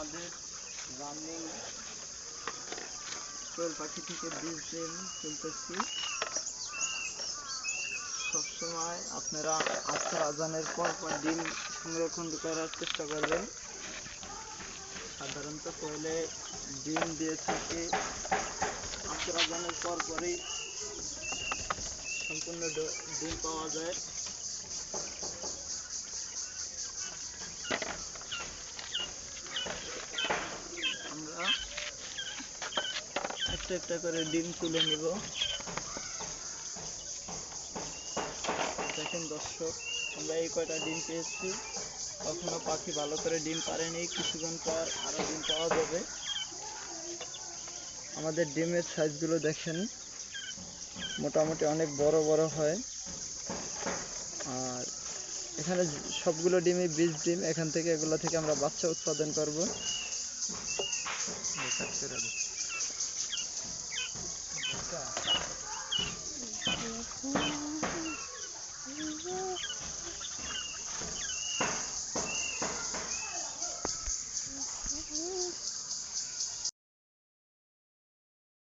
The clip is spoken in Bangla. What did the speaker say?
আমাদের রানিং কোয়েল পাখি থেকে বীজ ডিম তুলতেছি। সবসময় আপনারা আসর আজানের পর ডিম সংরক্ষণ করার চেষ্টা করবেন। সাধারণত কোয়েলে ডিম দিয়ে থাকে আসর আজানের পরই সম্পূর্ণ ডিম পাওয়া যায়। আমরা একটা একটা করে ডিম তুলে নিব। দেখেন দর্শক, আমরা এই কয়টা ডিম পেয়েছি। কখনো পাখি ভালো করে ডিম পারেনি, কিছুক্ষণ পর আরো ডিম পাওয়া যাবে। আমাদের ডিমের সাইজগুলো দেখেন, মোটামুটি অনেক বড় বড় হয়। আর এখানে সবগুলো ডিমই বীজ ডিম, এখান থেকে এগুলো থেকে আমরা বাচ্চা উৎপাদন করব।